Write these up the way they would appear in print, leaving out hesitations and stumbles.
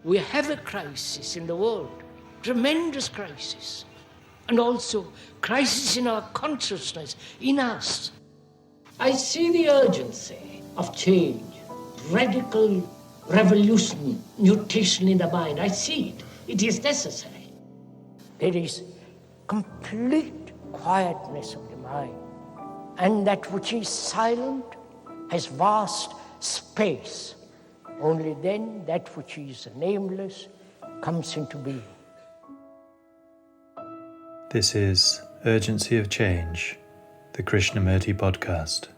we have a crisis in the world, tremendous crisis, and also crisis in our consciousness, in us. I see the urgency of change, radical revolution, mutation in the mind. I see it. It is necessary. There is complete quietness of the mind, and that which is silent has vast space. Only then that which is nameless comes into being. This is Urgency of Change, the Krishnamurti podcast.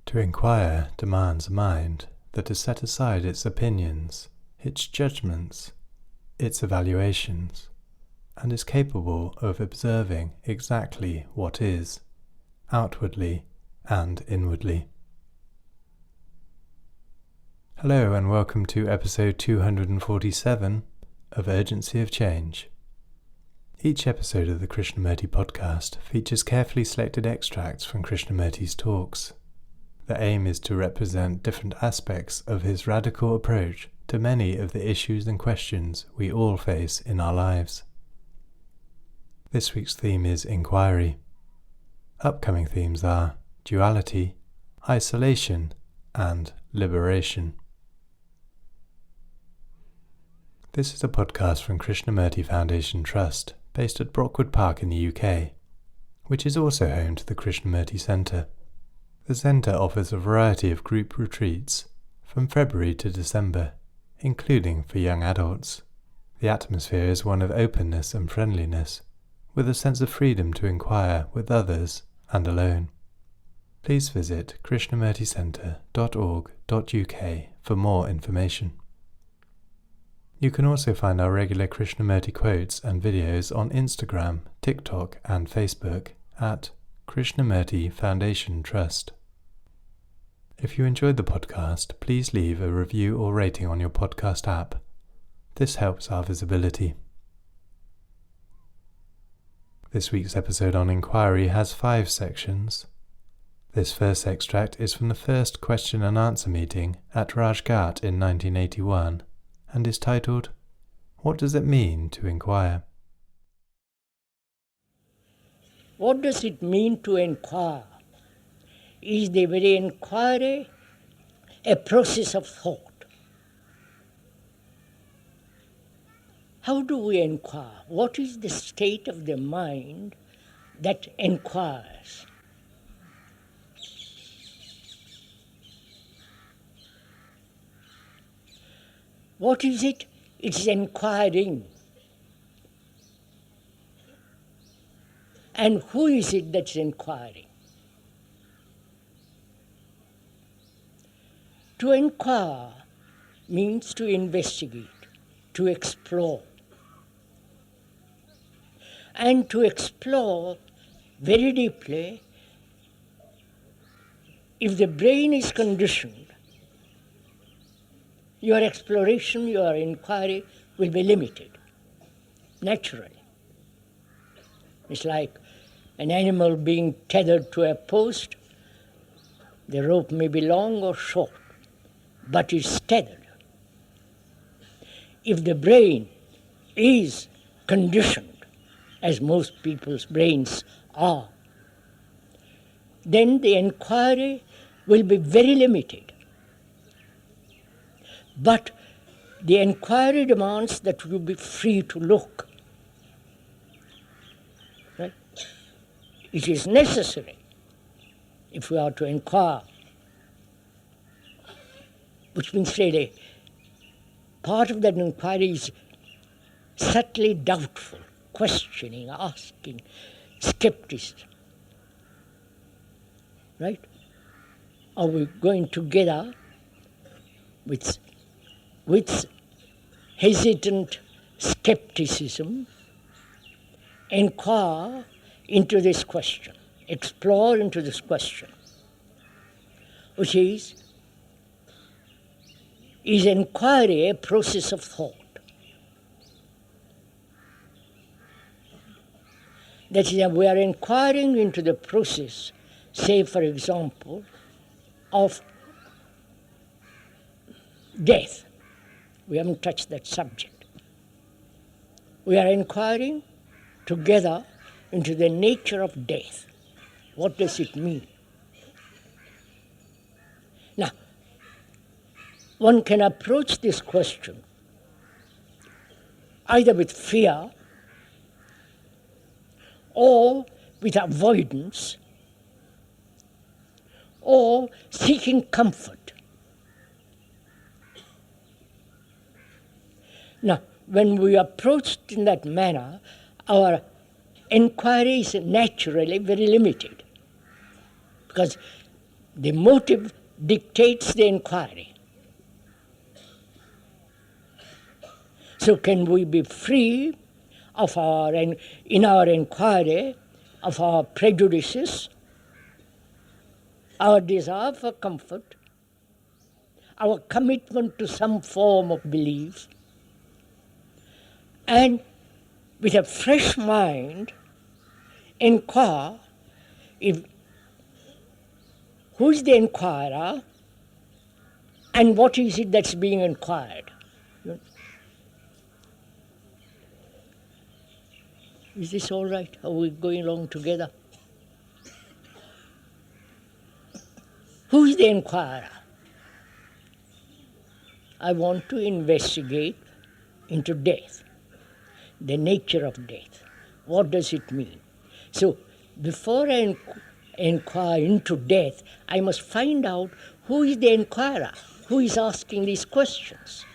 To inquire demands a mind that has set aside its opinions, its judgments, its evaluations, and is capable of observing exactly what is, outwardly and inwardly. Hello and welcome to episode 247 of Urgency of Change. Each episode of the Krishnamurti podcast features carefully selected extracts from Krishnamurti's talks. The aim is to represent different aspects of his radical approach to many of the issues and questions we all face in our lives. This week's theme is inquiry. Upcoming themes are duality, isolation, and liberation. This is a podcast from Krishnamurti Foundation Trust, based at Brockwood Park in the UK, which is also home to the Krishnamurti Centre. The Centre offers a variety of group retreats from February to December, including for young adults. The atmosphere is one of openness and friendliness, with a sense of freedom to inquire with others and alone. Please visit krishnamurticentre.org.uk for more information. You can also find our regular Krishnamurti quotes and videos on Instagram, TikTok and Facebook at Krishnamurti Foundation Trust. If you enjoyed the podcast, please leave a review or rating on your podcast app. This helps our visibility. This week's episode on inquiry has 5 sections. This first extract is from the first question and answer meeting at Rajghat in 1981 and is titled, "What does it mean to inquire?" What does it mean to inquire? Is the very inquiry a process of thought? How do we inquire? What is the state of the mind that inquires? What is it? It's inquiring. And who is it that's inquiring? To inquire means to investigate, to explore. And to explore very deeply, if the brain is conditioned, your exploration, your inquiry will be limited, naturally. It's like an animal being tethered to a post. The rope may be long or short, but it's tethered. If the brain is conditioned, as most people's brains are, then the inquiry will be very limited. But the inquiry demands that you be free to look. Right? It is necessary if we are to inquire, which means really part of that inquiry is subtly doubtful, questioning, asking, skepticism. Right? Are we going together with hesitant skepticism, inquire into this question, explore into this question, which is inquiry a process of thought? That is, we are inquiring into the process, say for example, of death. We haven't touched that subject. We are inquiring together into the nature of death. What does it mean? Now, one can approach this question either with fear or with avoidance or seeking comfort. Now, when we approach in that manner, our inquiry is naturally very limited because the motive dictates the inquiry. So can we be free of in our inquiry of our prejudices, our desire for comfort, our commitment to some form of belief, and with a fresh mind inquire who is the inquirer and what is it that's being inquired. Is this all right? Are we going along together? Who is the inquirer? I want to investigate into death, the nature of death. What does it mean? So before I inquire into death, I must find out who is the inquirer, who is asking these questions.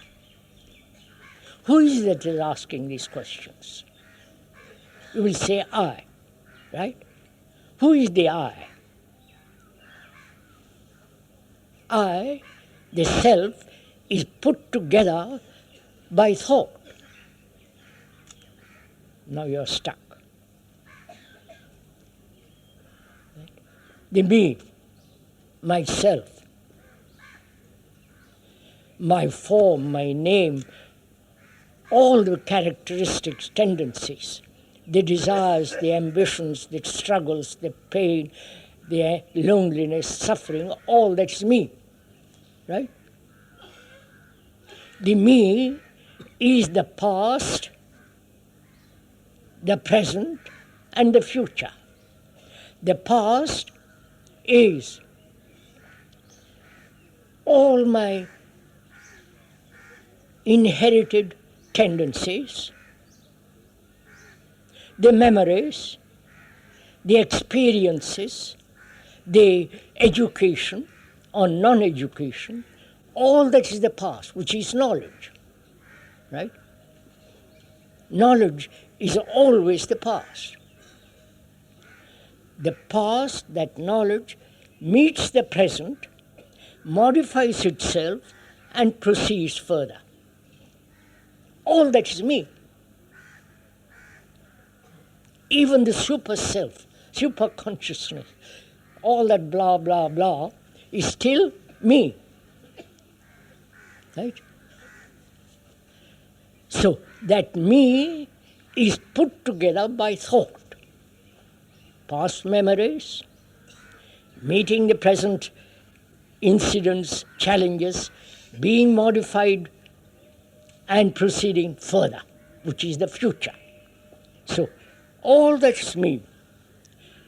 Who is that is asking these questions? You will say I, right? Who is the I? I, the self, is put together by thought. Now you're stuck. Right? The me, myself, my form, my name, all the characteristics, tendencies, the desires, the ambitions, the struggles, the pain, the loneliness, suffering, all that's me, right? The me is the past, the present, and the future. The past is all my inherited tendencies, the memories, the experiences, the education or non-education, all that is the past, which is knowledge, right? Knowledge is always the past. The past, that knowledge, meets the present, modifies itself, and proceeds further. All that is me. Even the super self, super consciousness, all that blah, blah, blah, is still me. Right? So that me is put together by thought. Past memories, meeting the present incidents, challenges, being modified and proceeding further, which is the future. So all that's me.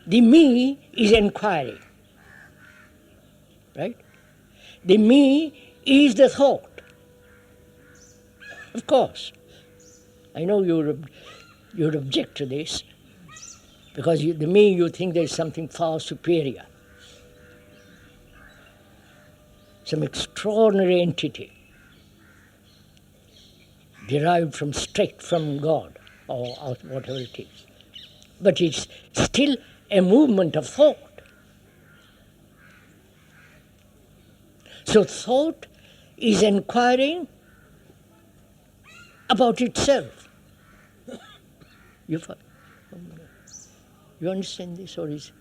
The me is inquiry, right? The me is the thought. Of course, I know you'd object to this, because the me, you think there's something far superior, some extraordinary entity derived straight from God, or whatever it is. But it's still a movement of thought. So thought is inquiring about itself. You understand this, or is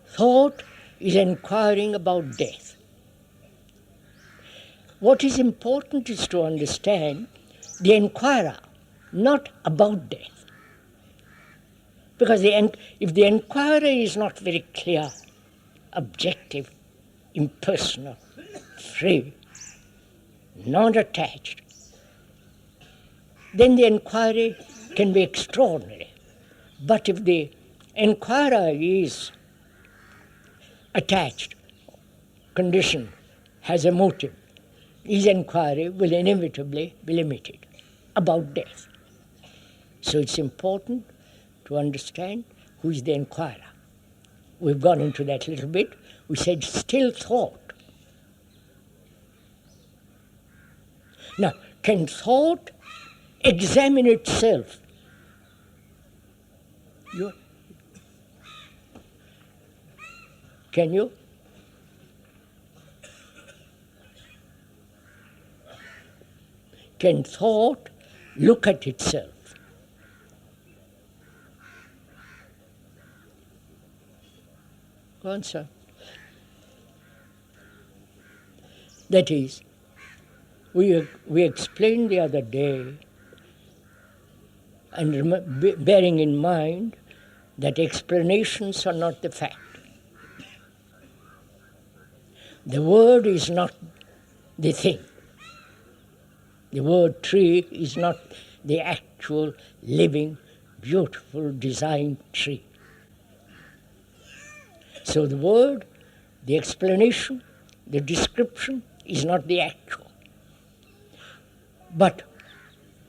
thought is inquiring about death. What is important is to understand the inquirer, not about death. Because if the inquirer is not very clear, objective, impersonal, free, non-attached, then the inquiry can be extraordinary. But if the inquirer is attached, conditioned, has a motive, his inquiry will inevitably be limited about death. So it's important to understand who is the inquirer. We've gone into that a little bit. We said still thought. Now, can thought examine itself? Can you? Can thought look at itself? Go on, sir. That is, we explained the other day, and bearing in mind that explanations are not the fact. The word is not the thing. The word tree is not the actual living, beautiful, designed tree. So the word, the explanation, the description is not the actual. But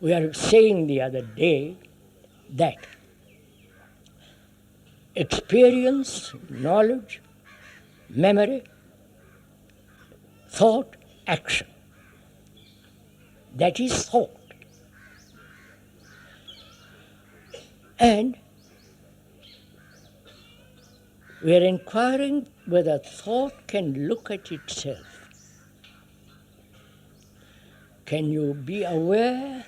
we are saying the other day that experience, knowledge, memory, thought, action. That is thought. And we are inquiring whether thought can look at itself. Can you be aware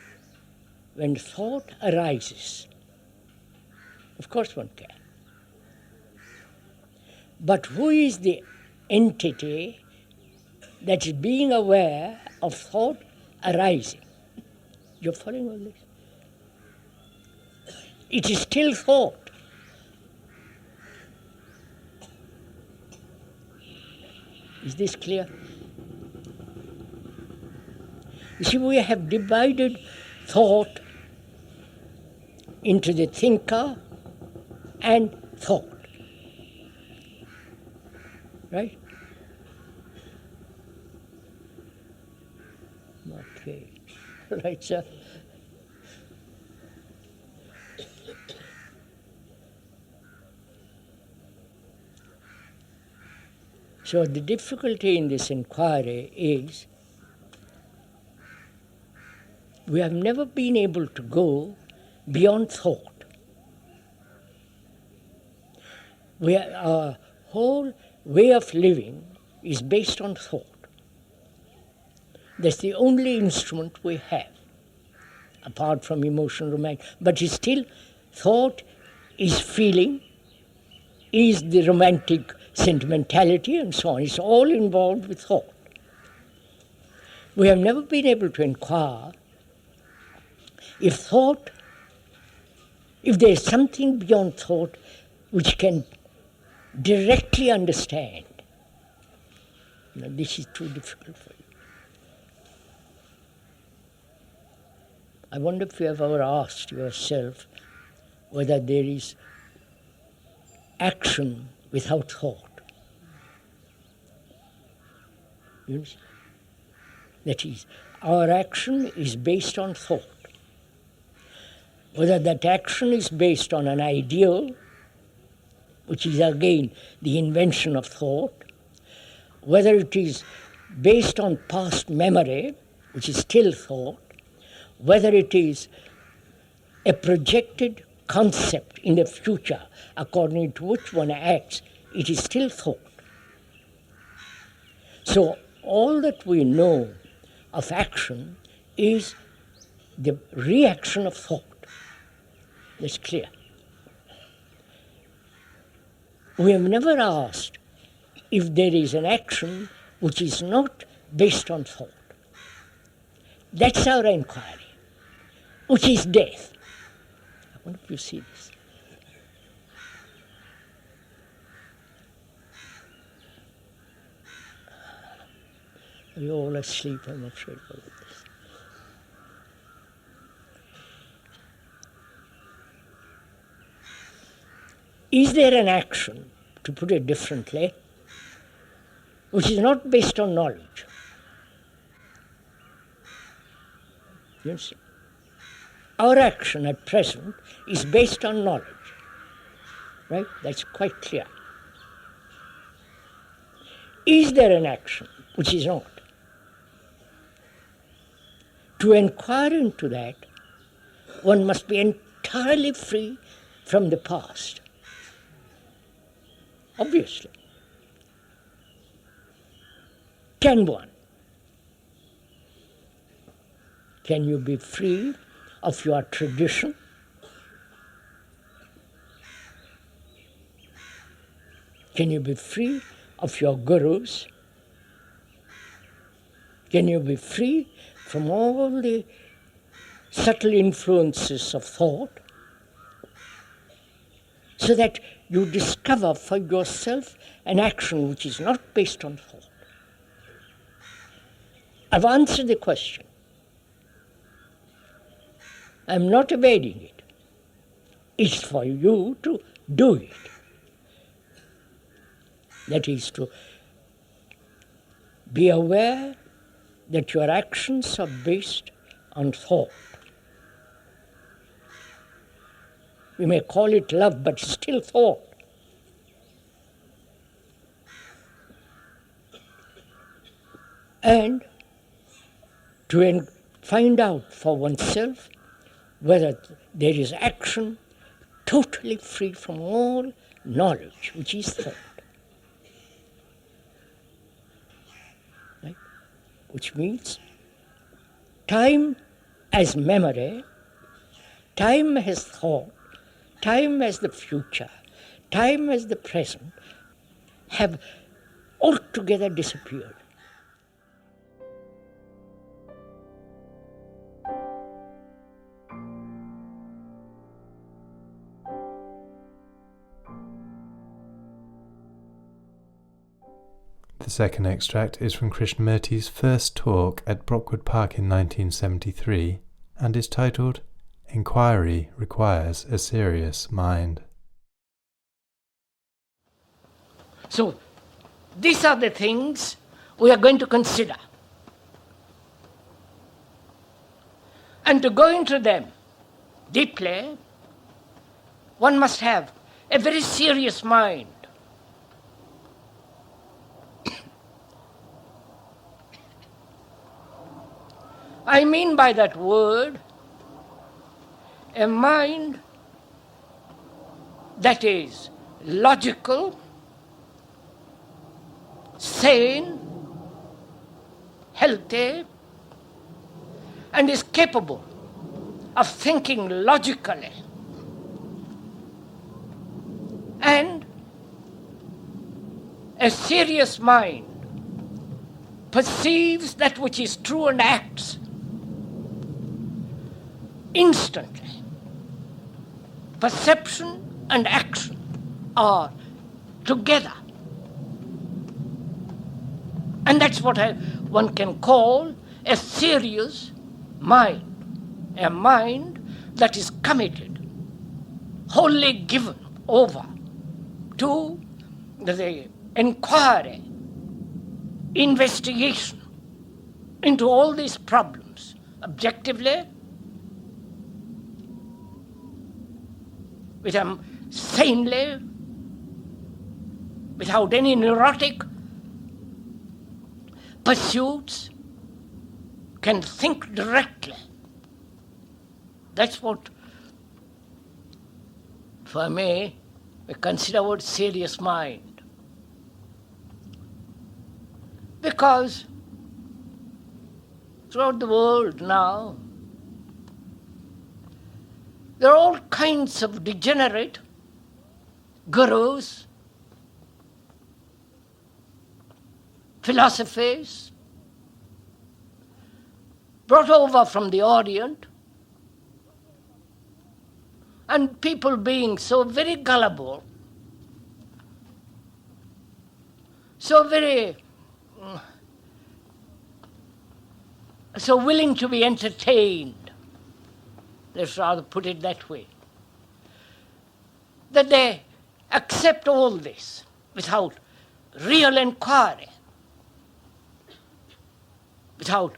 when thought arises? Of course one can. But who is the entity that is being aware of thought arising? You're following all this? It is still thought. Is this clear? You see, we have divided thought into the thinker and thought. Right? Okay. Right, sir? So the difficulty in this inquiry is we have never been able to go beyond thought. Our whole way of living is based on thought. That's the only instrument we have, apart from emotion, romantic. But it's still thought is feeling, is the romantic sentimentality and so on. It's all involved with thought. We have never been able to inquire if there is something beyond thought which can directly understand. Now, this is too difficult for you. I wonder if you have ever asked yourself whether there is action without thought. You see? That is, our action is based on thought. Whether that action is based on an ideal, which is again the invention of thought, whether it is based on past memory, which is still thought, whether it is a projected concept in the future according to which one acts, it is still thought. So all that we know of action is the reaction of thought. That's clear. We have never asked if there is an action which is not based on thought. That's our inquiry, which is death. I wonder if you see this. Are you all asleep, I'm afraid of this? Is there an action, to put it differently, which is not based on knowledge? You see? Our action at present is based on knowledge. Right? That's quite clear. Is there an action which is not? To inquire into that, one must be entirely free from the past. Obviously. Can one? Can you be free of your tradition? Can you be free of your gurus? Can you be free from all the subtle influences of thought so that you discover for yourself an action which is not based on thought? I've answered the question. I'm not evading it. It's for you to do it. That is to be aware that your actions are based on thought. We may call it love, but still thought. And to find out for oneself whether there is action totally free from all knowledge, which is thought. Right? Which means time as memory, time as thought, time as the future, time as the present have altogether disappeared. The second extract is from Krishnamurti's first talk at Brockwood Park in 1973 and is titled Inquiry Requires a Serious Mind. So, these are the things we are going to consider. And to go into them deeply, one must have a very serious mind. I mean by that word a mind that is logical, sane, healthy, and is capable of thinking logically. And a serious mind perceives that which is true and acts instantly. Perception and action are together. And that's what one can call a serious mind. A mind that is committed, wholly given over to the inquiry, investigation into all these problems objectively, with them sanely, without any neurotic pursuits, can think directly. That's what, for me, we consider a serious mind. Because throughout the world now, there are all kinds of degenerate gurus, philosophies, brought over from the Orient, and people being so very gullible, so very so willing to be entertained, let's rather put it that way, that they accept all this without real inquiry, without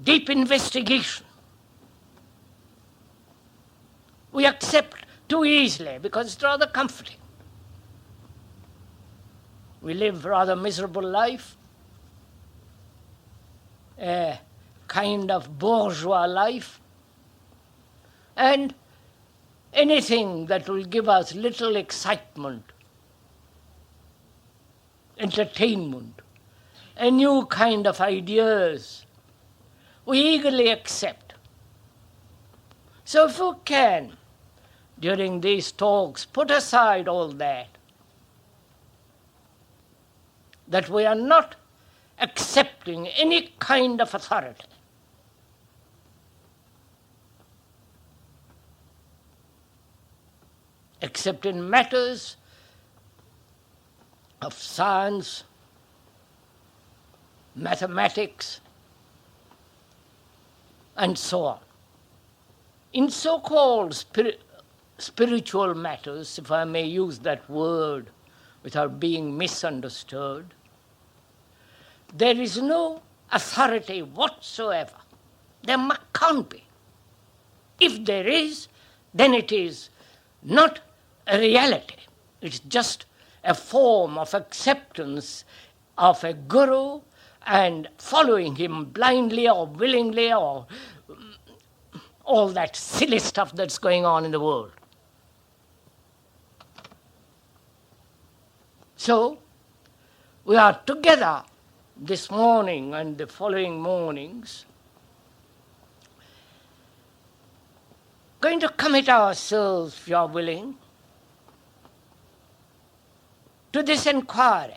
deep investigation. We accept too easily because it's rather comforting. We live rather miserable life, a kind of bourgeois life, and anything that will give us little excitement, entertainment, a new kind of ideas, we eagerly accept. So if we can, during these talks, put aside all that we are not accepting any kind of authority. Except in matters of science, mathematics, and so on. In so-called spiritual matters, if I may use that word without being misunderstood, there is no authority whatsoever. There can't be. If there is, then it is not a reality. It's just a form of acceptance of a guru and following him blindly or willingly or all that silly stuff that's going on in the world. So, we are together this morning and the following mornings going to commit ourselves, if you are willing, to this inquiry,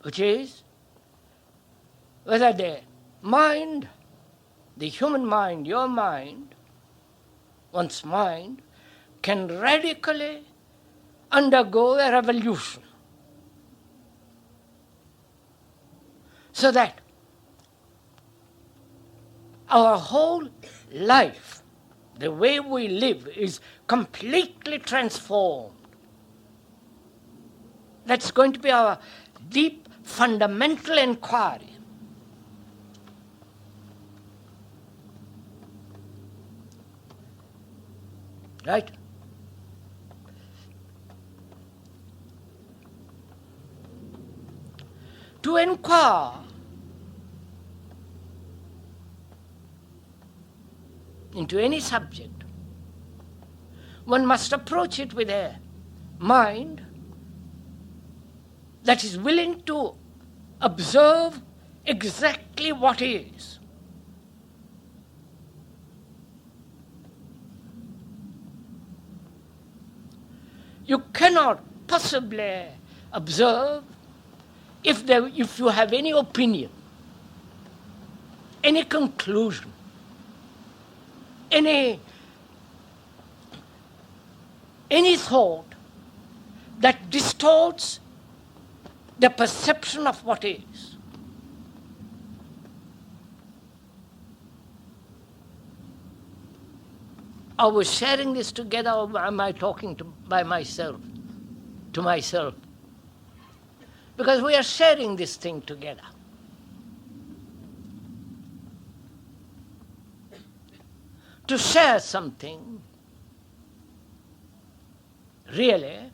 which is whether the mind, the human mind, your mind, one's mind, can radically undergo a revolution so that our whole life, the way we live, is completely transformed. That's going to be our deep, fundamental inquiry. Right? To inquire into any subject, one must approach it with a mind that is willing to observe exactly what is. You cannot possibly observe if you have any opinion, any conclusion, any thought that distorts the perception of what is. Are we sharing this together, or am I talking to myself? Because we are sharing this thing together. To share something, really,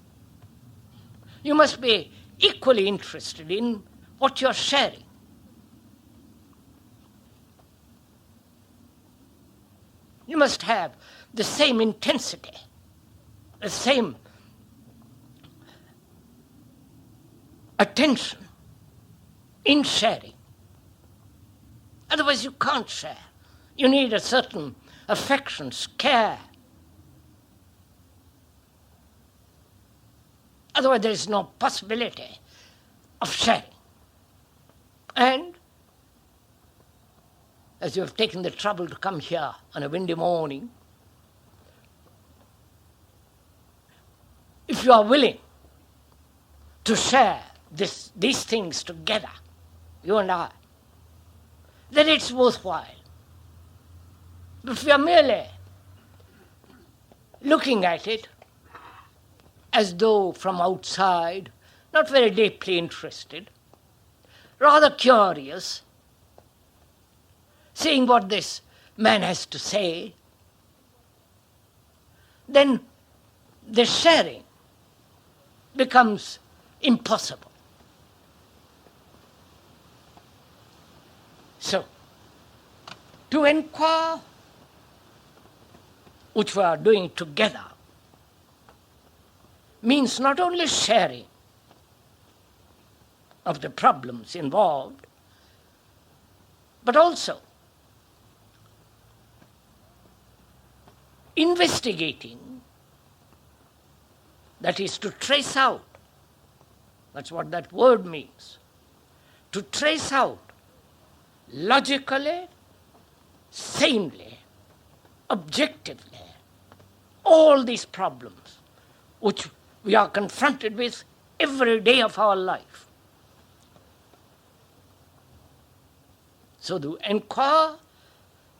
you must be equally interested in what you're sharing. You must have the same intensity, the same attention in sharing. Otherwise you can't share. You need a certain affection, care. Otherwise there is no possibility of sharing. And as you have taken the trouble to come here on a windy morning, if you are willing to share these things together, you and I, then it's worthwhile. If we are merely looking at it as though from outside, not very deeply interested, rather curious, seeing what this man has to say, then the sharing becomes impossible. So, to inquire, which we are doing together, means not only sharing of the problems involved, but also investigating, that is to trace out, that's what that word means, to trace out logically, sanely, objectively, all these problems which we are confronted with every day of our life. So to inquire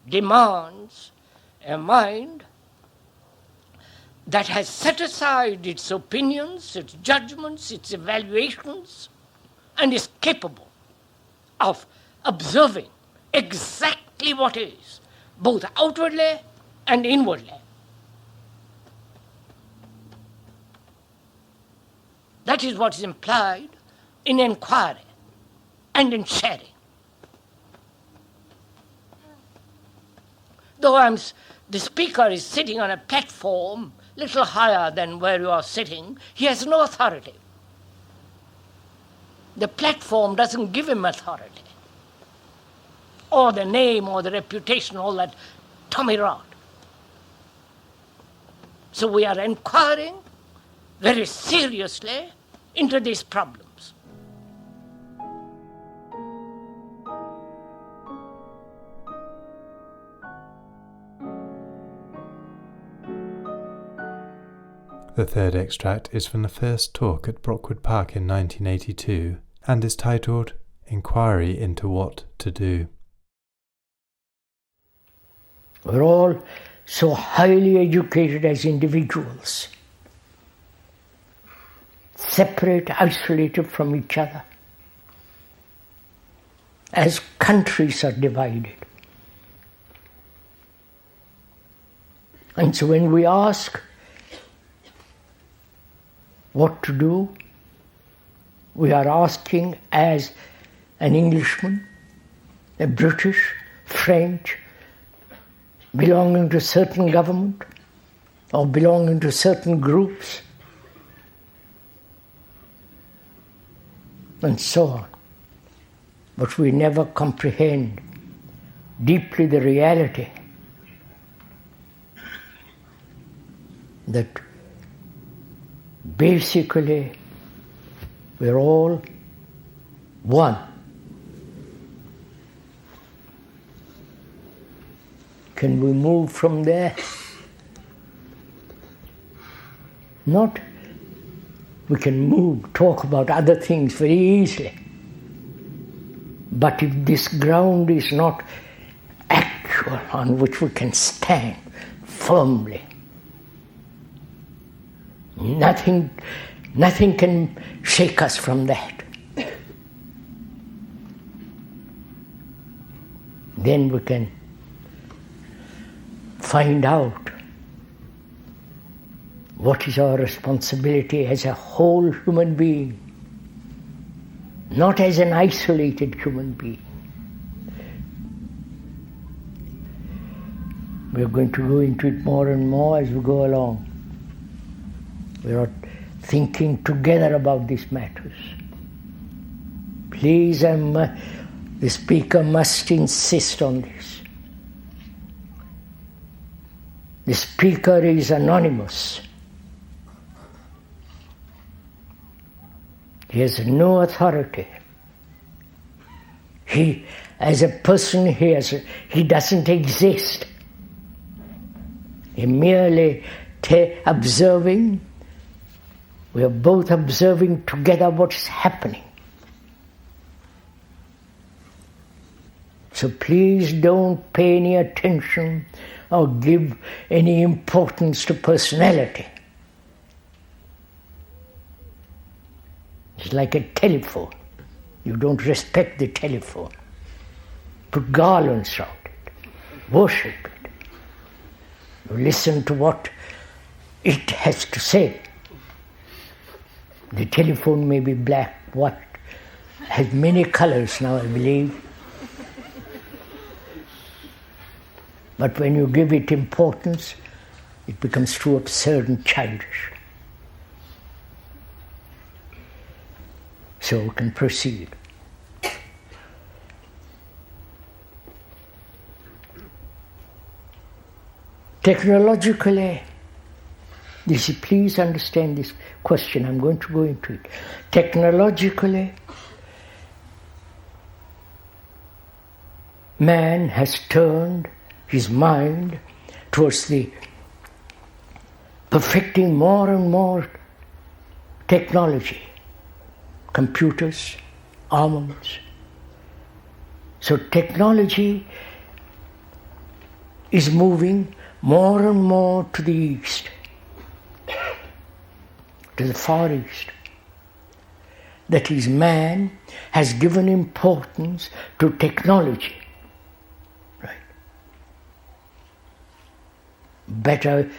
demands a mind that has set aside its opinions, its judgments, its evaluations, and is capable of observing exactly what is, both outwardly and inwardly. That is what is implied in inquiry and in sharing. Though the speaker is sitting on a platform little higher than where you are sitting, he has no authority. The platform doesn't give him authority, or the name, or the reputation, all that tommy rot. So we are inquiring very seriously into these problems. The third extract is from the first talk at Brockwood Park in 1982 and is titled Inquiry into What to Do. We're all so highly educated as individuals, separate, isolated from each other, as countries are divided. And so when we ask what to do, we are asking as an Englishman, a British, French, belonging to certain government or belonging to certain groups, and so on. But we never comprehend deeply the reality that basically we're all one. Can we move from there? Not. We can move, talk about other things very easily. But if this ground is not actual on which we can stand firmly, nothing can shake us from that. Then we can find out what is our responsibility as a whole human being, not as an isolated human being. We are going to go into it more and more as we go along. We are thinking together about these matters. Please, the speaker must insist on this. The speaker is anonymous. He has no authority. He, as a person, he doesn't exist. He merely observing. We are both observing together what is happening. So please don't pay any attention or give any importance to personality. It's like a telephone. You don't respect the telephone. Put garlands around it. Worship it. You listen to what it has to say. The telephone may be black, white, has many colors now, I believe. But when you give it importance, it becomes too absurd and childish. So we can proceed. Technologically, please understand this question, I'm going to go into it. Technologically, man has turned his mind towards the perfecting more and more technology, computers, armaments. So technology is moving more and more to the east, to the far east. That is, man has given importance to technology. Right? Better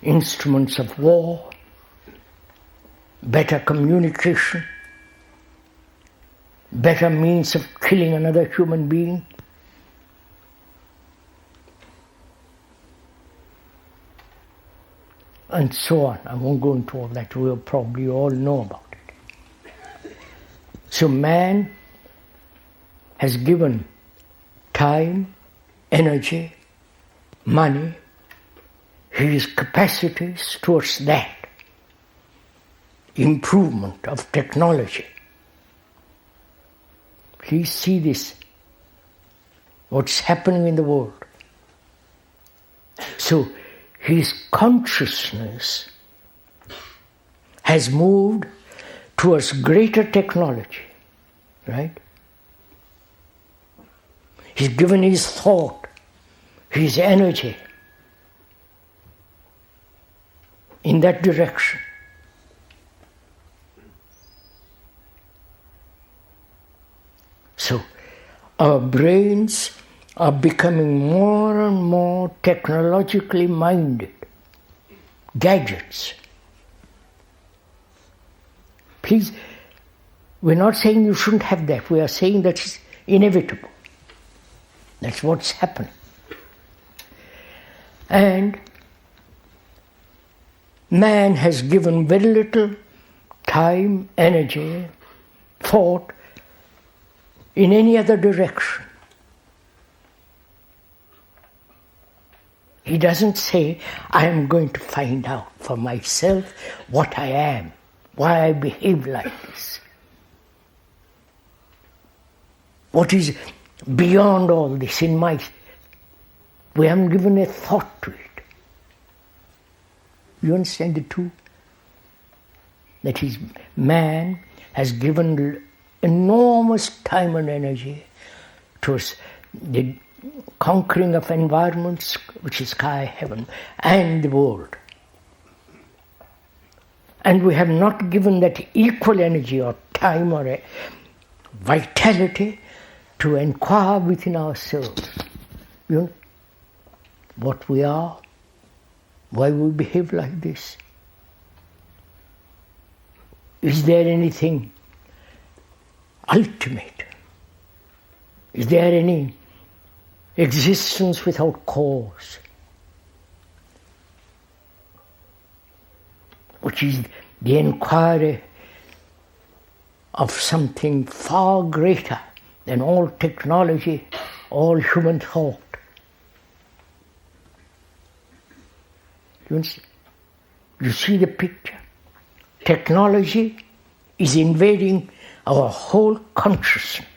instruments of war, better communication, better means of killing another human being. And so on. I won't go into all that. We'll probably all know about it. So man has given time, energy, money, his capacities towards that improvement of technology. Please see this, what's happening in the world. So his consciousness has moved towards greater technology, right? He's given his thought, his energy in that direction. So our brains are becoming more and more technologically minded. Gadgets. Please, we're not saying you shouldn't have that. We are saying that it's inevitable. That's what's happening. And man has given very little time, energy, thought in any other direction. He doesn't say, I am going to find out for myself what I am, why I behave like this. What is beyond all this in my... We haven't given a thought to it. You understand the two? That is, man has given enormous time and energy towards the conquering of environments, which is sky, heaven, and the world. And we have not given that equal energy or time or a vitality to inquire within ourselves. You know, what we are, why we behave like this. Is there anything ultimate? Is there any existence without cause, which is the inquiry of something far greater than all technology, all human thought? You see the picture? Technology is invading our whole consciousness.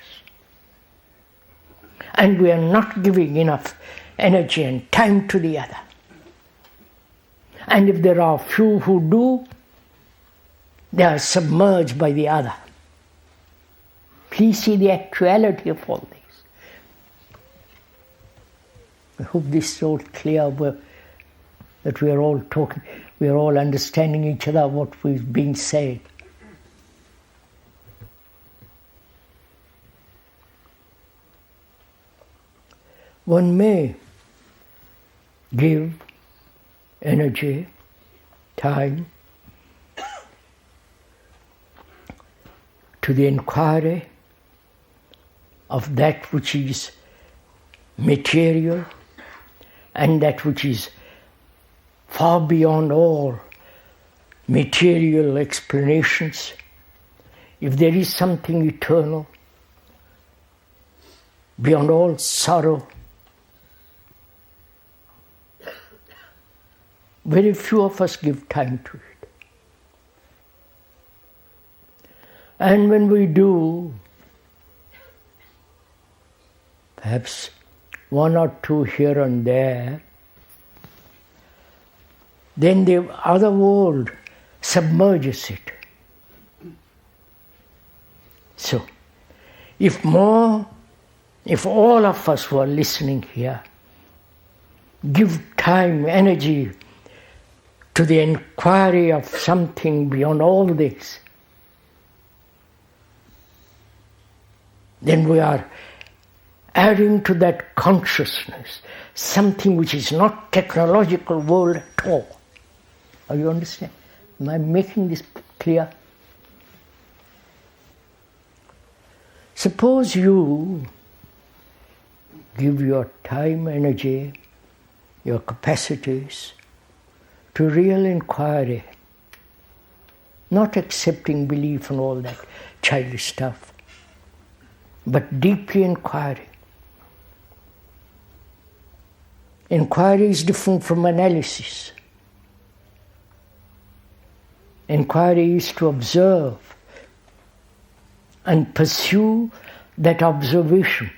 And we are not giving enough energy and time to the other. And if there are few who do, they are submerged by the other. Please see the actuality of all this. I hope this is all clear, that we are all talking, we are all understanding each other, what is being said. One may give energy, time to the inquiry of that which is material and that which is far beyond all material explanations. If there is something eternal, beyond all sorrow, very few of us give time to it. And when we do, perhaps one or two here and there, then the other world submerges it. So, if all of us who are listening here give time, energy to the inquiry of something beyond all this, then we are adding to that consciousness something which is not technological world at all. Are you understand? Am I making this clear? Suppose you give your time, energy, your capacities to real inquiry, not accepting belief and all that childish stuff, but deeply inquiring. Inquiry is different from analysis. Inquiry is to observe and pursue that observation.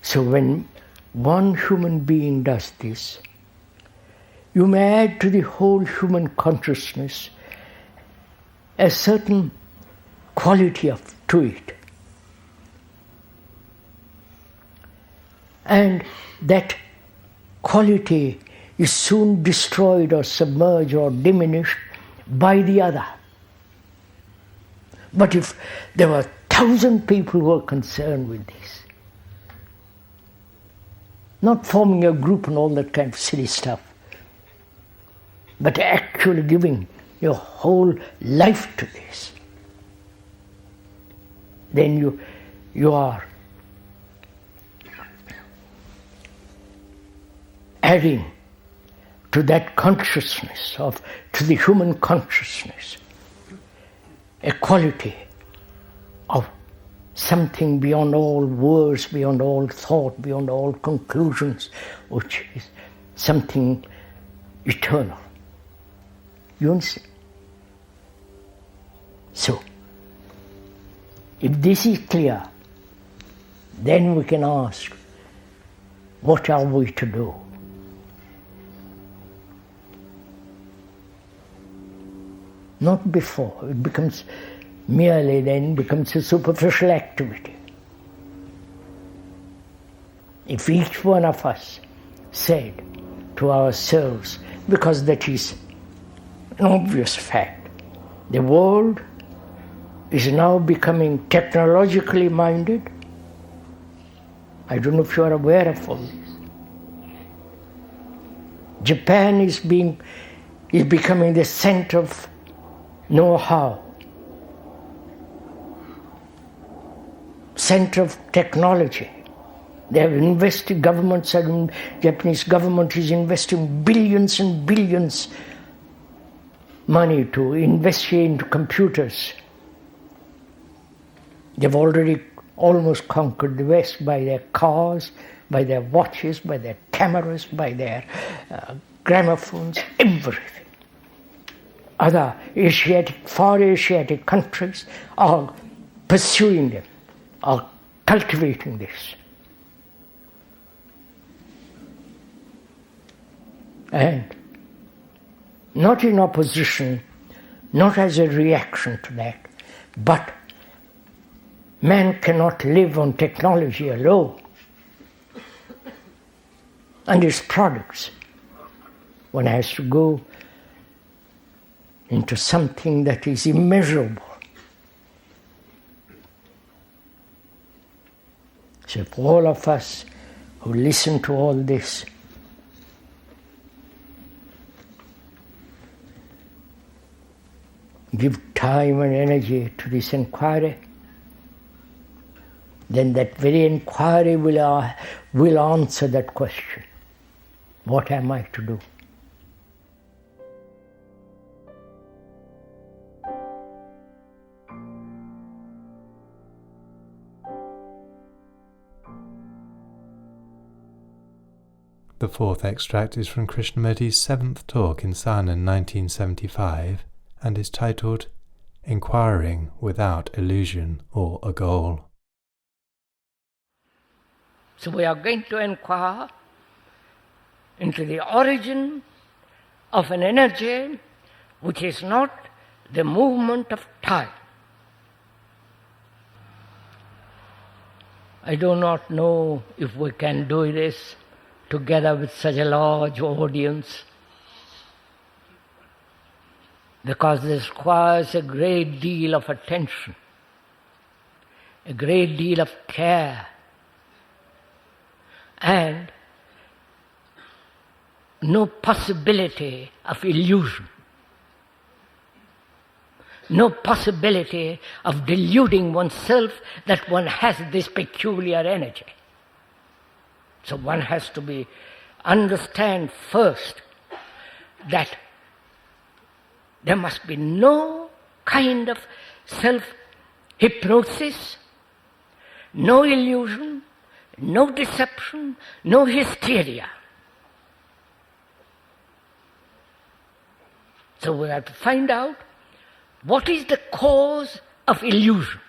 So when one human being does this, you may add to the whole human consciousness a certain quality to it. And that quality is soon destroyed or submerged or diminished by the other. But if there were 1,000 people who are concerned with this, not forming a group and all that kind of silly stuff, but actually giving your whole life to this, then you are adding to that consciousness, to the human consciousness, a quality of something beyond all words, beyond all thought, beyond all conclusions, which is something eternal. You understand? So, if this is clear, then we can ask, what are we to do? Not before. It becomes a superficial activity. If each one of us said to ourselves, because that is an obvious fact, the world is now becoming technologically minded. I don't know if you are aware of all this. Japan is becoming the center of know-how, center of technology. They have invested, Japanese government is investing billions and billions money to invest into computers. They've already almost conquered the West by their cars, by their watches, by their cameras, by their gramophones, everything. Other far Asiatic countries are pursuing them, are cultivating this. And not in opposition, not as a reaction to that, but Man cannot live on technology alone and its products. One has to go into something that is immeasurable. So if all of us who listen to all this give time and energy to this inquiry, then that very inquiry will answer that question. What am I to do? The fourth extract is from Krishnamurti's seventh talk in Saanen 1975 and is titled Inquiring Without Illusion or a Goal. So we are going to inquire into the origin of an energy which is not the movement of time. I do not know if we can do this together with such a large audience, because this requires a great deal of attention, a great deal of care, and no possibility of illusion, no possibility of deluding oneself that one has this peculiar energy. So one has to understand first that there must be no kind of self-hypnosis, no illusion, no deception, no hysteria. So we have to find out what is the cause of illusion.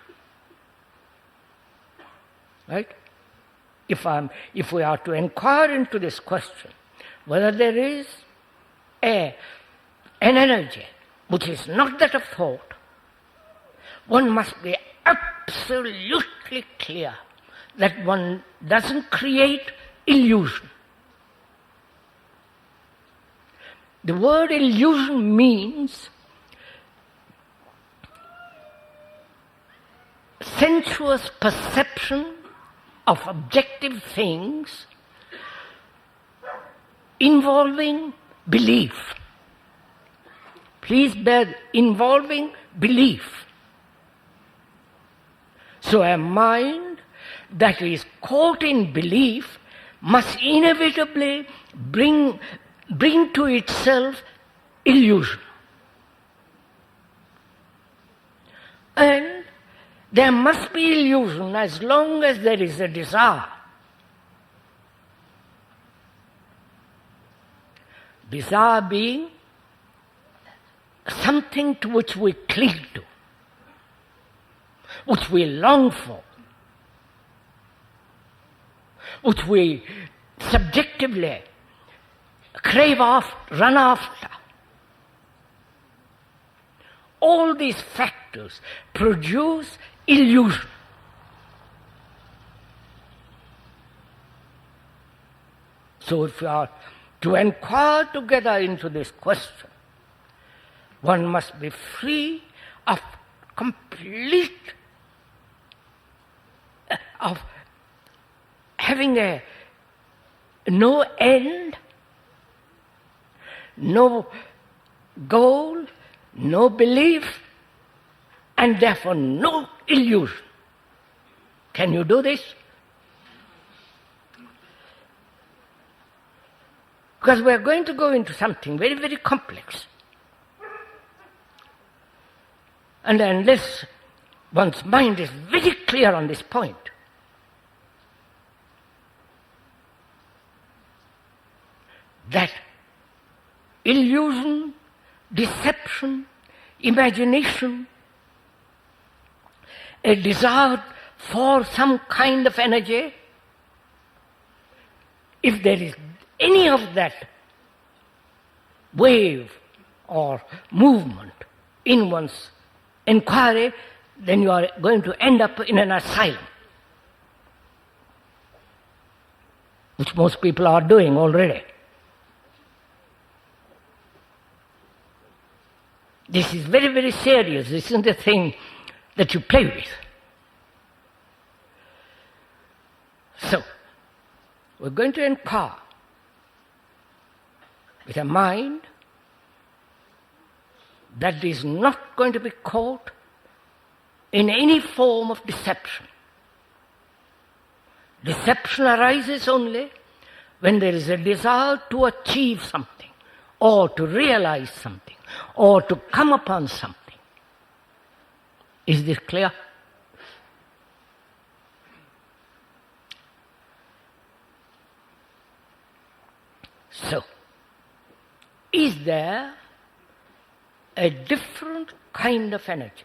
Right? If we are to inquire into this question, whether there is an energy which is not that of thought, one must be absolutely clear that one doesn't create illusion. The word illusion means sensuous perception of objective things involving belief. Please bear, involving belief. So a mind that is caught in belief must inevitably bring to itself illusion. And there must be illusion as long as there is a desire. Desire being something to which we cling to, which we long for, which we subjectively crave after, run after. All these factors produce illusion. So if we are to inquire together into this question, one must be free of complete, of having no end, no goal, no belief, and therefore no illusion. Can you do this? Because we are going to go into something very, very complex. And unless one's mind is very clear on this point, that illusion, deception, imagination, a desire for some kind of energy, if there is any of that wave or movement in one's inquiry, then you are going to end up in an asylum, which most people are doing already. This is very, very serious. This isn't a thing that you play with. So, we're going to inquire with a mind that is not going to be caught in any form of deception. Deception arises only when there is a desire to achieve something, or to realize something, or to come upon something. Is this clear? So, is there a different kind of energy?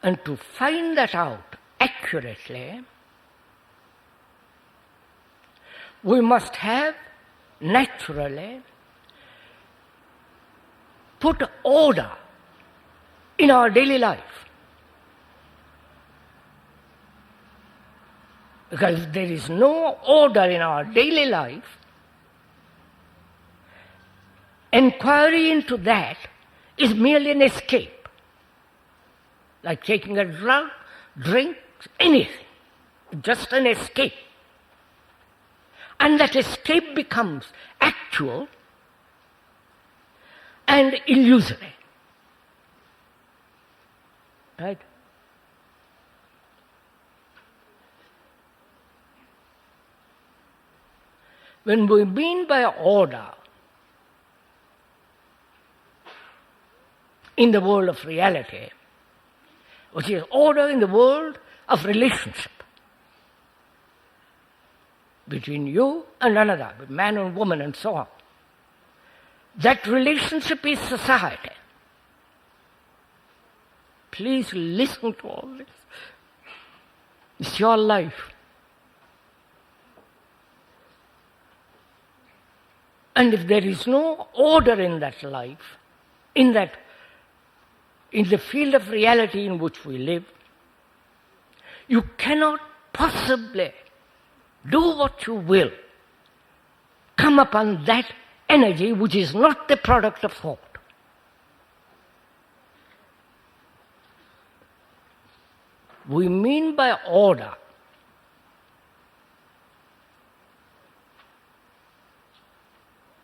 And to find that out accurately, we must have naturally put order in our daily life. Because if there is no order in our daily life, inquiry into that is merely an escape. Like taking a drug, drink, anything. Just an escape. And that escape becomes actual and illusory. Right? When we mean by order in the world of reality, which is order in the world of relationship between you and another, with man and woman and so on. That relationship is society. Please listen to all this. It's your life. And if there is no order in that life, in the field of reality in which we live, you cannot possibly do what you will, come upon that energy which is not the product of thought. We mean by order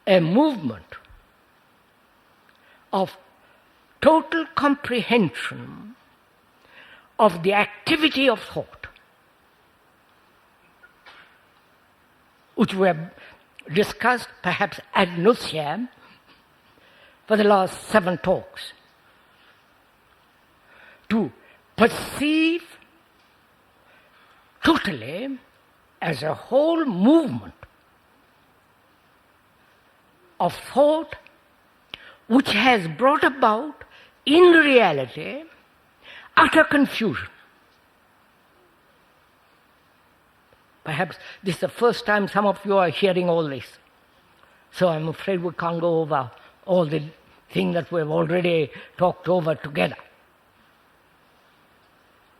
a movement of total comprehension of the activity of thought, which we have discussed perhaps ad nauseam for the last 7 talks. To perceive totally as a whole movement of thought which has brought about in reality utter confusion. Perhaps this is the first time some of you are hearing all this. So I'm afraid we can't go over all the things that we've already talked over together.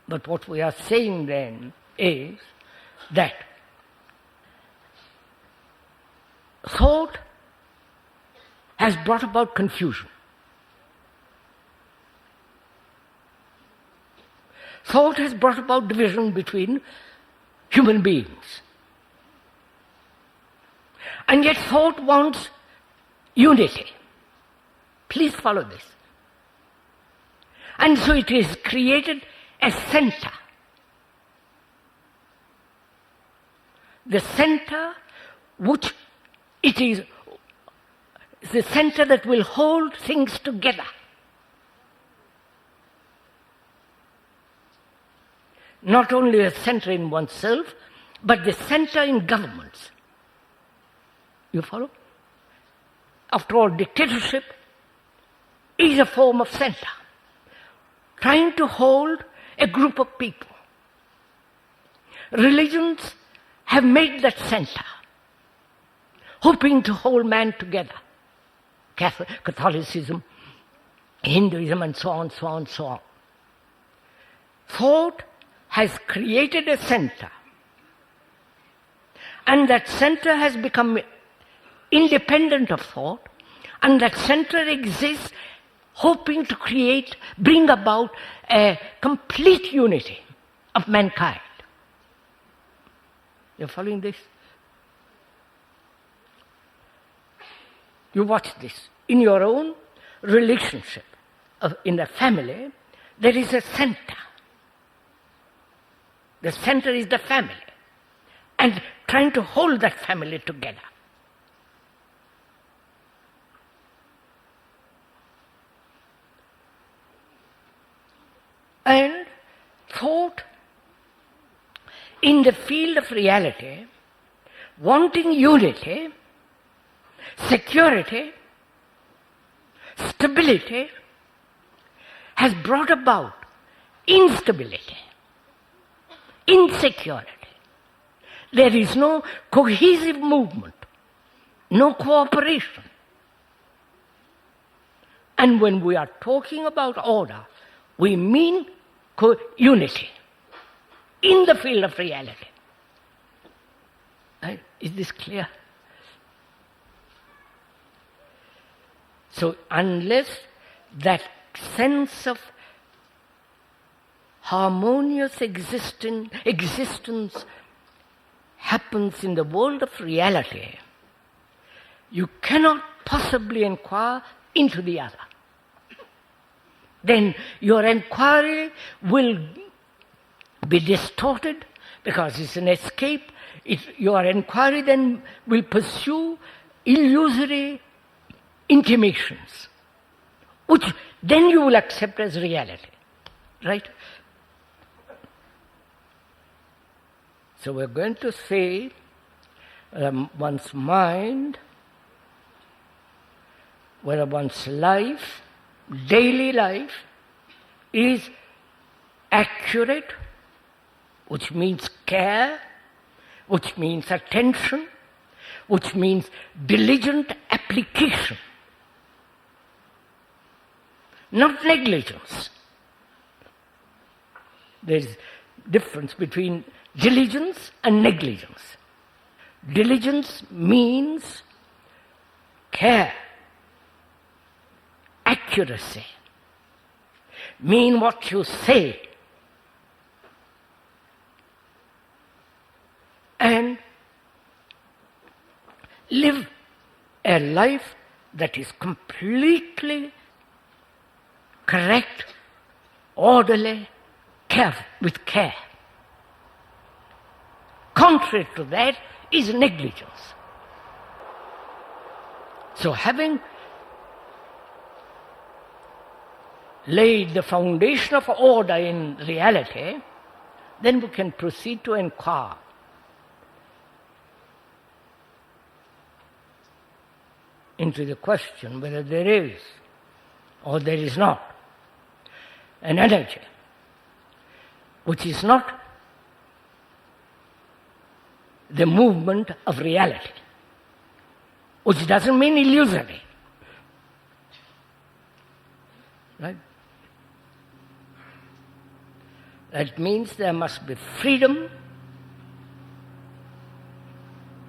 But what we are saying then is that thought has brought about confusion. Thought has brought about division between human beings. And yet thought wants unity. Please follow this. And so it is created a center. The center which it is the center that will hold things together. Not only a center in oneself, but the center in governments. You follow? After all, dictatorship is a form of center, trying to hold a group of people. Religions have made that center, hoping to hold man together. Catholicism, Hinduism, and so on, so on, so on. Thought has created a center, and that center has become independent of thought, and that center exists hoping to bring about a complete unity of mankind. You're following this? You watch this. In your own relationship, in the family, there is a center. The center is the family, and trying to hold that family together. And thought, in the field of reality, wanting unity, security, stability, has brought about instability, insecurity. There is no cohesive movement, no cooperation. And when we are talking about order, we mean unity in the field of reality. Is this clear? So unless that sense of harmonious existence happens in the world of reality, you cannot possibly inquire into the other. Then your inquiry will be distorted because it's an escape. Your inquiry then will pursue illusory intimations, which then you will accept as reality. Right? So we're going to say one's mind, whether one's life, daily life, is accurate, which means care, which means attention, which means diligent application, not negligence. There's difference between diligence and negligence. Diligence means care, accuracy, mean what you say, and live a life that is completely correct, orderly, with care. Contrary to that is negligence. So having laid the foundation of order in reality, then we can proceed to inquire. Into the question whether there is or there is not an energy which is not the movement of reality, which doesn't mean illusory. Right? That means there must be freedom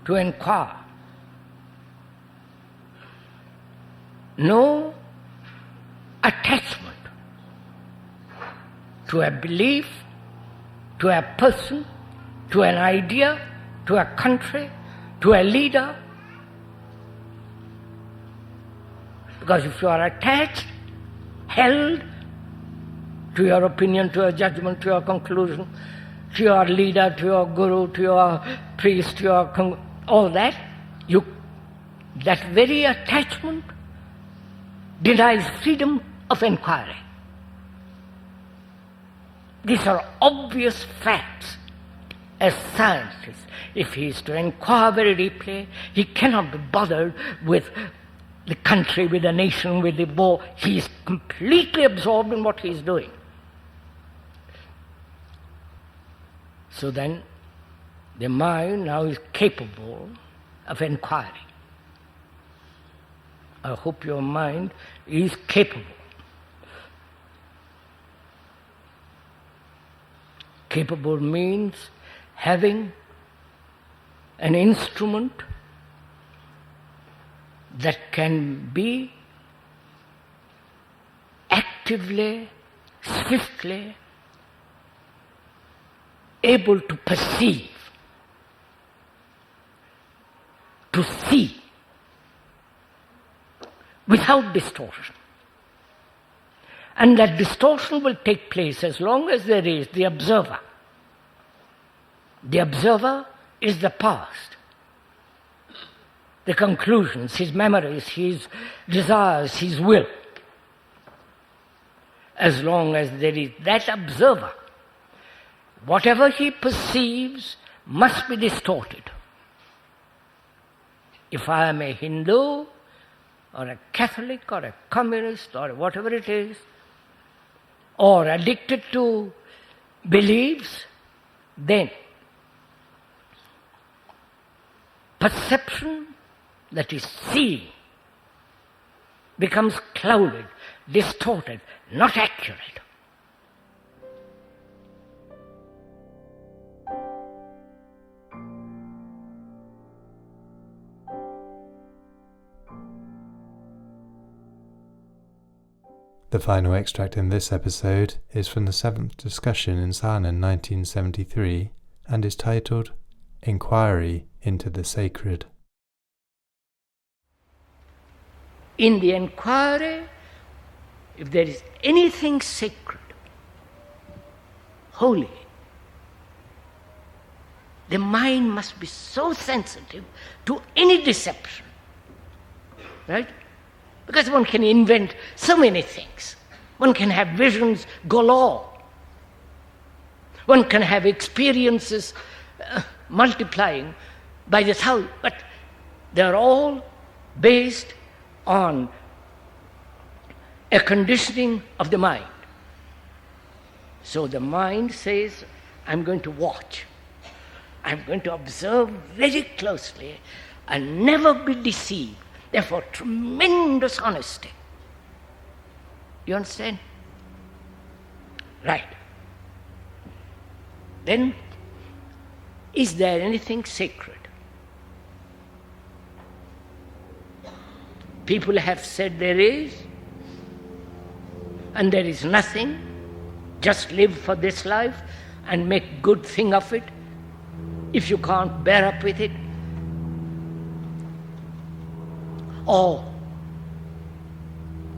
to inquire. No attachment to a belief, to a person, to an idea, to a country, to a leader. Because if you are attached, held to your opinion, to your judgment, to your conclusion, to your leader, to your guru, to your priest, to your all that, that very attachment denies freedom of inquiry. These are obvious facts. As scientist, if he is to inquire very deeply, he cannot be bothered with the country, with the nation, with the war. He is completely absorbed in what he is doing. So then, the mind now is capable of inquiry. I hope your mind is capable. Capable means having an instrument that can be actively, swiftly able to perceive, to see, without distortion. And that distortion will take place as long as there is the observer. The observer is the past, the conclusions, his memories, his desires, his will. As long as there is that observer, whatever he perceives must be distorted. If I am a Hindu, or a Catholic, or a communist, or whatever it is, or addicted to beliefs, then perception, that is seeing, becomes clouded, distorted, not accurate. The final extract in this episode is from the 7th discussion in Saanen 1973 and is titled Inquiry into the Sacred. In the inquiry, if there is anything sacred, holy, the mind must be so sensitive to any deception, right? Because one can invent so many things. One can have visions galore. One can have experiences multiplying by the thousand, but they're all based on a conditioning of the mind. So the mind says, I'm going to watch. I'm going to observe very closely and never be deceived. Therefore, tremendous honesty. You understand? Right. Then, is there anything sacred? People have said there is, and there is nothing. Just live for this life and make good thing of it. If you can't bear up with it, or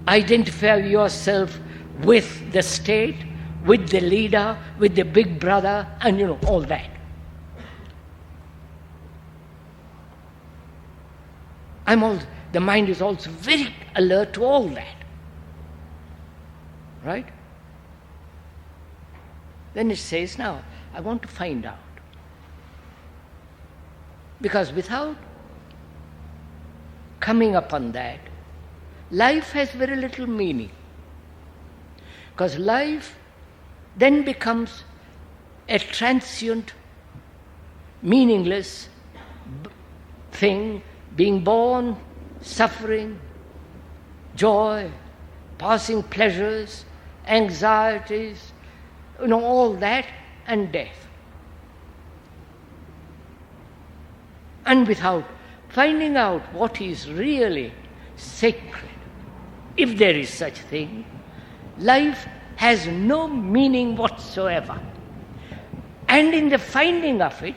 identify yourself with the state, with the leader, with the big brother, and all that. The mind is also very alert to all that. Right? Then it says, now, I want to find out. Because without coming upon that, life has very little meaning. Because life then becomes a transient, meaningless thing, being born, suffering, joy, passing pleasures, anxieties, all that, and death. And without finding out what is really sacred, if there is such thing, life has no meaning whatsoever. And in the finding of it,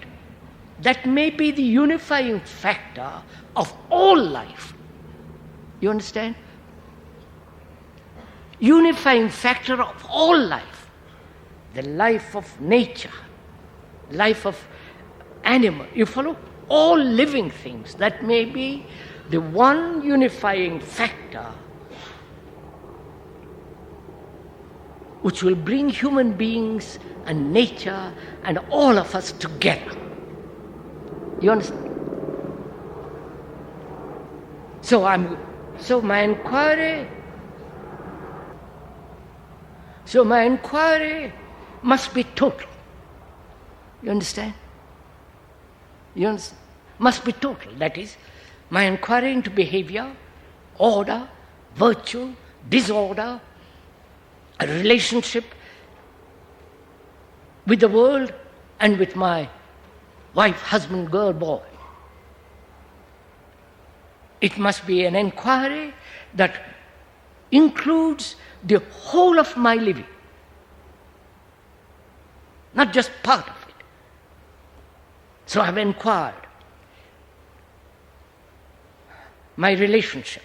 that may be the unifying factor of all life. You understand? Unifying factor of all life. The life of nature, life of animal. You follow? All living things. That may be the one unifying factor which will bring human beings and nature and all of us together. You understand? So my inquiry must be total. You understand? Must be total. That is, my inquiry into behavior, order, virtue, disorder, a relationship with the world and with my wife, husband, girl, boy. It must be an inquiry that includes the whole of my living, not just part of it. So I've inquired my relationship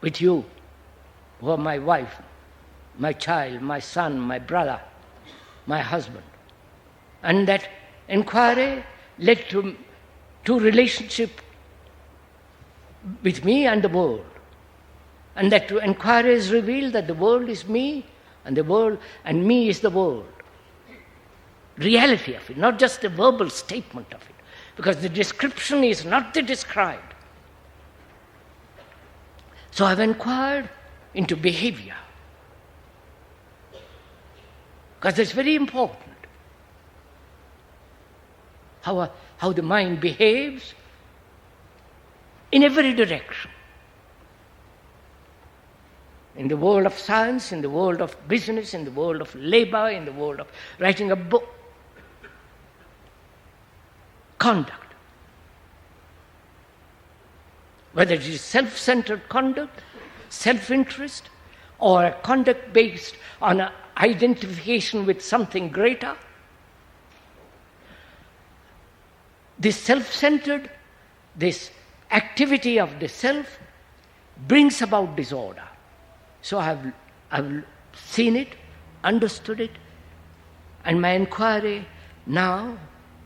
with you, who are my wife, my child, my son, my brother, my husband. And that inquiry led to relationship with me and the world. And that inquiry has revealed that the world is me, and the world and me is the world. Reality of it, not just a verbal statement of it, because the description is not the described. So I've inquired into behavior, because it's very important how the mind behaves in every direction. In the world of science, in the world of business, in the world of labor, in the world of writing a book. Conduct. Whether it is self-centered conduct, self-interest, or a conduct based on an identification with something greater, this self-centered, this activity of the self brings about disorder. So I've seen it, understood it, and my inquiry now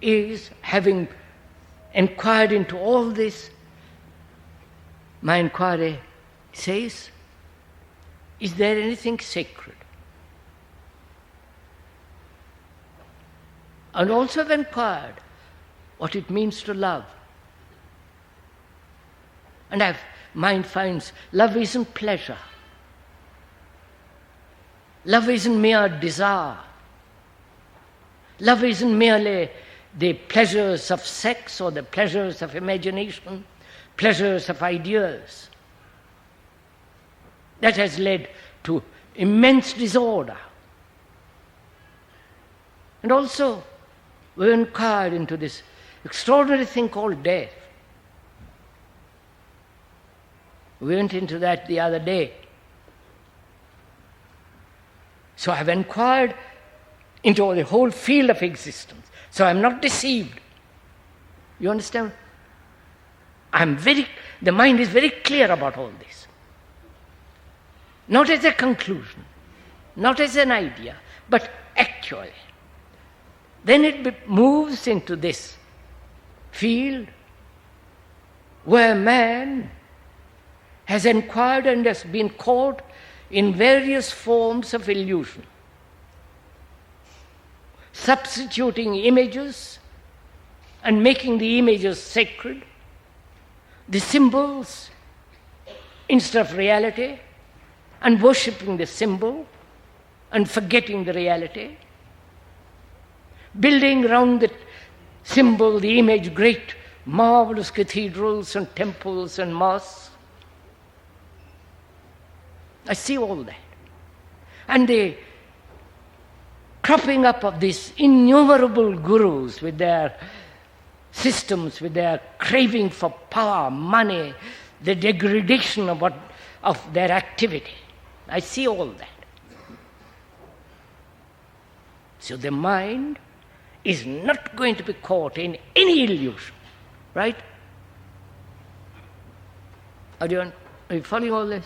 is, having inquired into all this, my inquiry says, is there anything sacred? And also I've inquired what it means to love. And mind finds love isn't pleasure. Love isn't mere desire. Love isn't merely the pleasures of sex or the pleasures of imagination, pleasures of ideas. That has led to immense disorder. And also, we inquired into this extraordinary thing called death. We went into that the other day. So I've inquired into the whole field of existence. So I'm not deceived. You understand? The mind is very clear about all this. Not as a conclusion, not as an idea, but actually. Then it moves into this field where man has inquired and has been caught in various forms of illusion, substituting images and making the images sacred, the symbols instead of reality, and worshipping the symbol and forgetting the reality, building around the symbol, the image, great marvelous cathedrals and temples and mosques. I see all that. And the cropping up of these innumerable gurus with their systems, with their craving for power, money, the degradation of their activity. I see all that. So the mind is not going to be caught in any illusion, right? Are you following all this?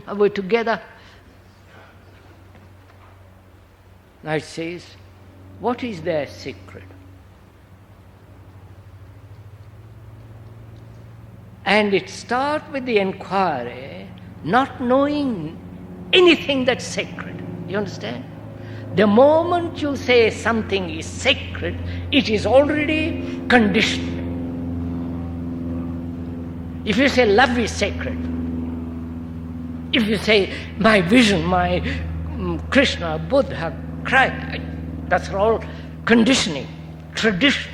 Are we together? Now it says, what is their secret? And it starts with the inquiry, not knowing anything that's sacred. You understand? The moment you say something is sacred, it is already conditioned. If you say love is sacred, if you say my vision, my Krishna, Buddha, Christ, that's all conditioning, tradition.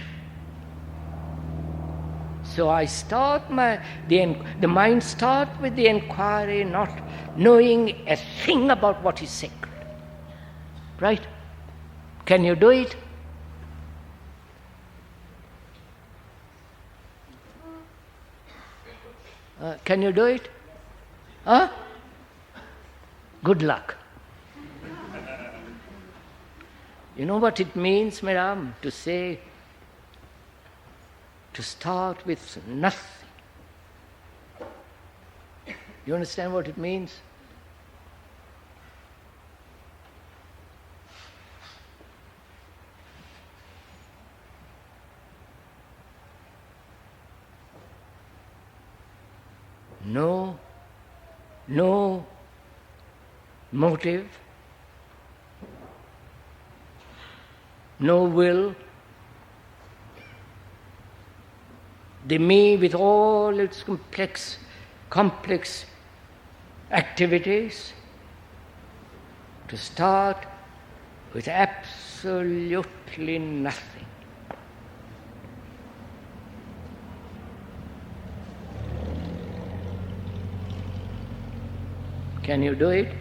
So I start the mind start with the inquiry, not knowing a thing about what is sacred. Right? Can you do it? Can you do it? Huh? Good luck. You know what it means, madam, to say, to start with nothing. You understand what it means? No motive, no will. The me with all its complex activities, to start with absolutely nothing. Can you do it?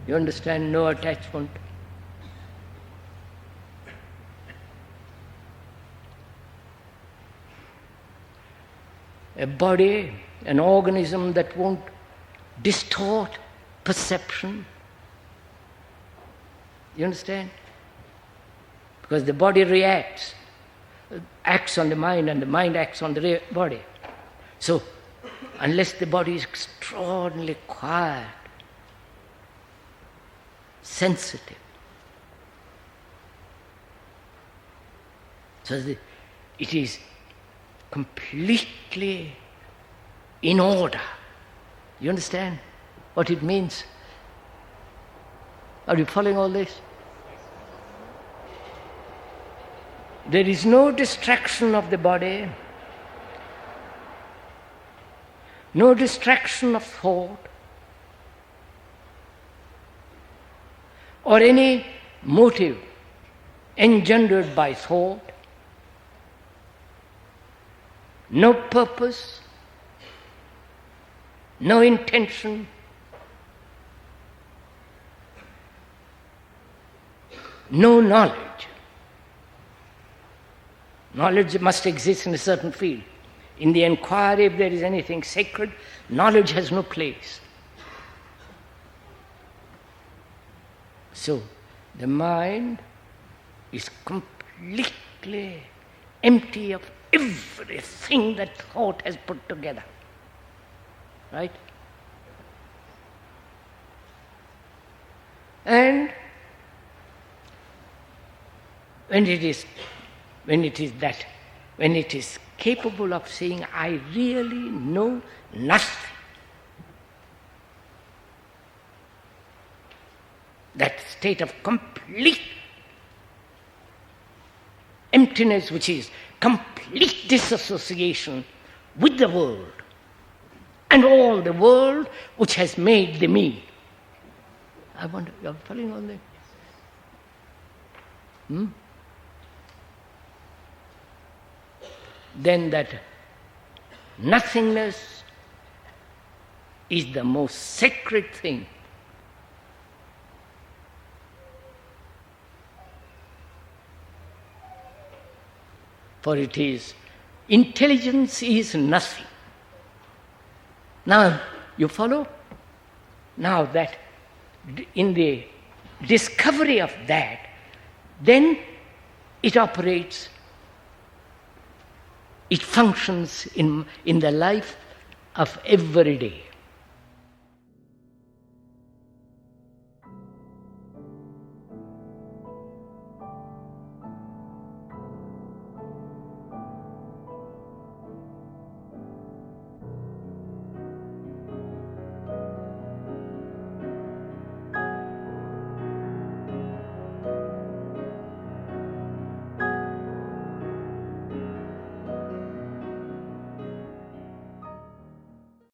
You understand? No attachment. A body, an organism that won't distort perception. You understand? Because the body acts on the mind, and the mind acts on the body. So, unless the body is extraordinarily quiet, sensitive, so it is completely in order. You understand what it means? Are you following all this? There is no distraction of the body, no distraction of thought, or any motive engendered by thought, no purpose, no intention, no knowledge. Knowledge must exist in a certain field. In the inquiry, if there is anything sacred, knowledge has no place. So, the mind is completely empty of everything that thought has put together. Right? And when it is capable of saying, I really know nothing, that state of complete emptiness, which is complete disassociation with the world and all the world which has made the me. I wonder, you are following on that? Then that nothingness is the most sacred thing. For it is, intelligence is nothing. Now, you follow? Now that in the discovery of that, then it operates, it functions in the life of every day.